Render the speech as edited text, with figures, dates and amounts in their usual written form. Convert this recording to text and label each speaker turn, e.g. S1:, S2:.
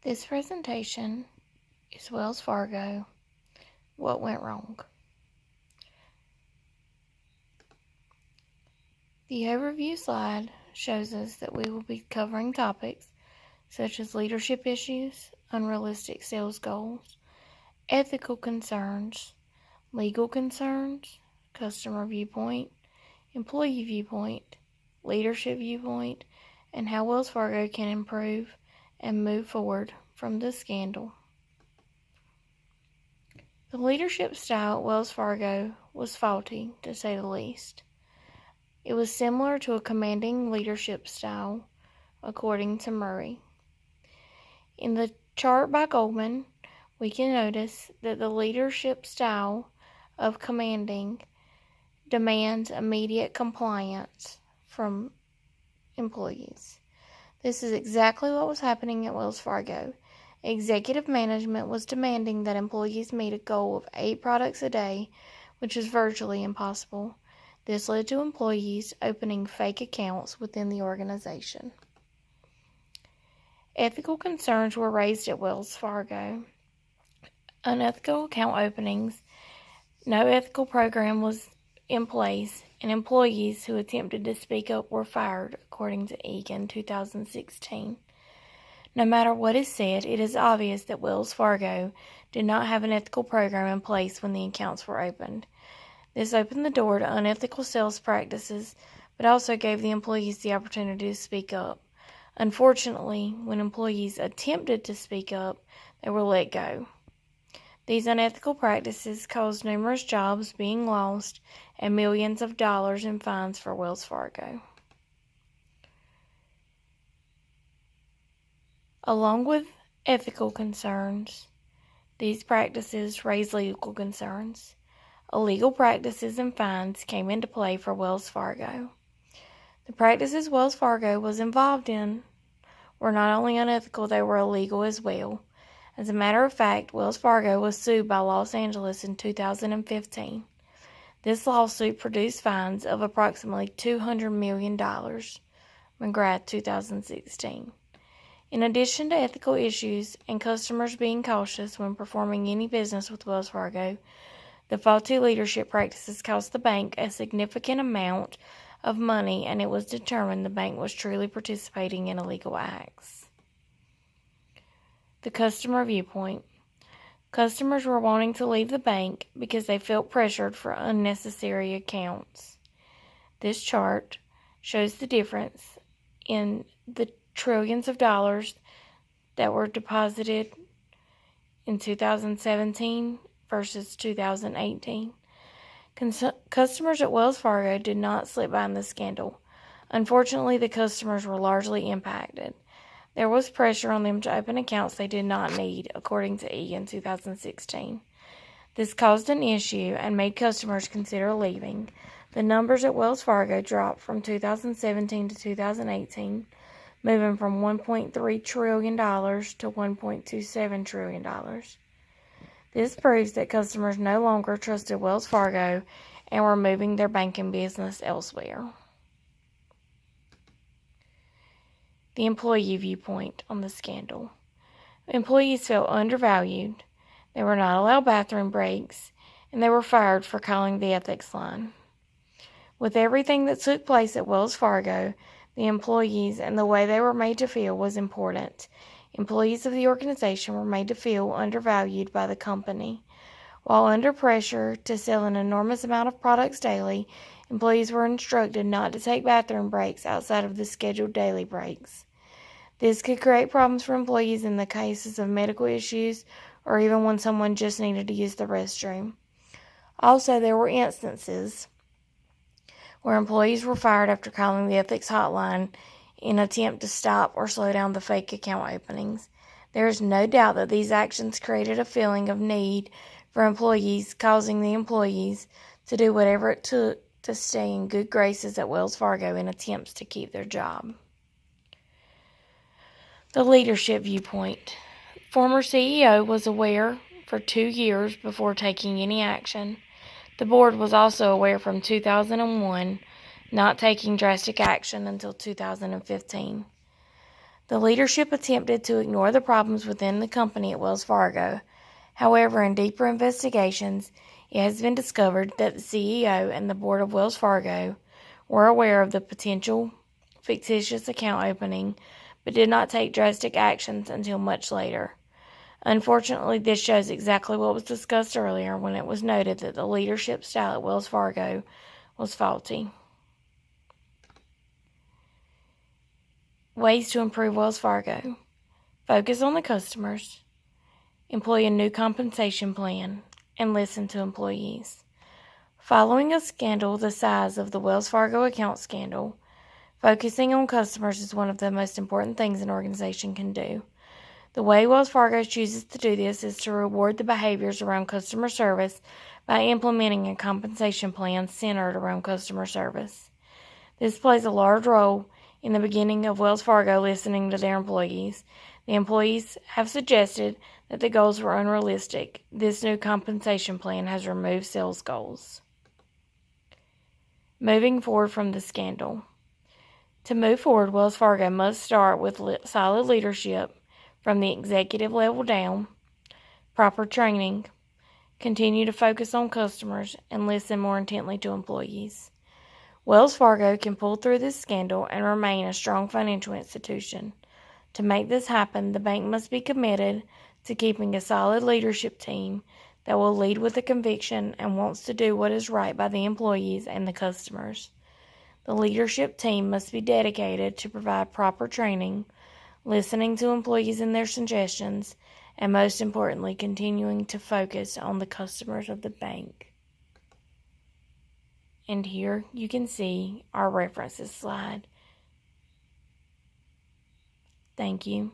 S1: This presentation is Wells Fargo, What Went Wrong. The overview slide shows us that we will be covering topics such as leadership issues, unrealistic sales goals, ethical concerns, legal concerns, customer viewpoint, employee viewpoint, leadership viewpoint, and how Wells Fargo can improve and move forward from the scandal. The leadership style at Wells Fargo was faulty, to say the least. It was similar to a commanding leadership style, according to Murray. In the chart by Goldman, we can notice that the leadership style of commanding demands immediate compliance from employees. This is exactly what was happening at Wells Fargo. Executive management was demanding that employees meet a goal of 8 products a day, which is virtually impossible. This led to employees opening fake accounts within the organization. Ethical concerns were raised at Wells Fargo. Unethical account openings, no ethical program was in place, and employees who attempted to speak up were fired, according to Egan 2016. No matter what is said, it is obvious that Wells Fargo did not have an ethical program in place when the accounts were opened. This opened the door to unethical sales practices, but also gave the employees the opportunity to speak up. Unfortunately, when employees attempted to speak up, they were let go. These unethical practices caused numerous jobs being lost and millions of dollars in fines for Wells Fargo. Along with ethical concerns, these practices raised legal concerns. Illegal practices and fines came into play for Wells Fargo. The practices Wells Fargo was involved in were not only unethical, they were illegal as well. As a matter of fact, Wells Fargo was sued by Los Angeles in 2015. This lawsuit produced fines of approximately $200 million, McGrath 2016. In addition to ethical issues and customers being cautious when performing any business with Wells Fargo, the faulty leadership practices cost the bank a significant amount of money, and it was determined the bank was truly participating in illegal acts. The customer viewpoint. Customers were wanting to leave the bank because they felt pressured for unnecessary accounts. This chart shows the difference in the trillions of dollars that were deposited in 2017 versus 2018. Customers at Wells Fargo did not slip by in the scandal. Unfortunately, the customers were largely impacted. There was pressure on them to open accounts they did not need, according to Egan 2016. This caused an issue and made customers consider leaving. The numbers at Wells Fargo dropped from 2017 to 2018, moving from $1.3 trillion to $1.27 trillion. This proves that customers no longer trusted Wells Fargo and were moving their banking business elsewhere. The employee viewpoint on the scandal. Employees felt undervalued, they were not allowed bathroom breaks, and they were fired for calling the ethics line. With everything that took place at Wells Fargo, the employees and the way they were made to feel was important. Employees of the organization were made to feel undervalued by the company. While under pressure to sell an enormous amount of products daily, employees were instructed not to take bathroom breaks outside of the scheduled daily breaks. This could create problems for employees in the cases of medical issues or even when someone just needed to use the restroom. Also, there were instances where employees were fired after calling the ethics hotline in an attempt to stop or slow down the fake account openings. There is no doubt that these actions created a feeling of need for employees, causing the employees to do whatever it took to stay in good graces at Wells Fargo in attempts to keep their job. The leadership viewpoint. Former CEO was aware for 2 years before taking any action. The board was also aware from 2001, not taking drastic action until 2015. The leadership attempted to ignore the problems within the company at Wells Fargo. However, in deeper investigations, it has been discovered that the CEO and the board of Wells Fargo were aware of the potential fictitious account opening, but did not take drastic actions until much later. Unfortunately, this shows exactly what was discussed earlier when it was noted that the leadership style at Wells Fargo was faulty. Ways to improve Wells Fargo: focus on the customers, employ a new compensation plan, and listen to employees. Following a scandal the size of the Wells Fargo account scandal, focusing on customers is one of the most important things an organization can do. The way Wells Fargo chooses to do this is to reward the behaviors around customer service by implementing a compensation plan centered around customer service. This plays a large role in the beginning of Wells Fargo listening to their employees. The employees have suggested that the goals were unrealistic. This new compensation plan has removed sales goals. Moving forward from the scandal. To move forward, Wells Fargo must start with solid leadership from the executive level down, proper training, continue to focus on customers, and listen more intently to employees. Wells Fargo can pull through this scandal and remain a strong financial institution. To make this happen, the bank must be committed to keeping a solid leadership team that will lead with a conviction and wants to do what is right by the employees and the customers. The leadership team must be dedicated to provide proper training, listening to employees and their suggestions, and most importantly, continuing to focus on the customers of the bank. And here you can see our references slide. Thank you.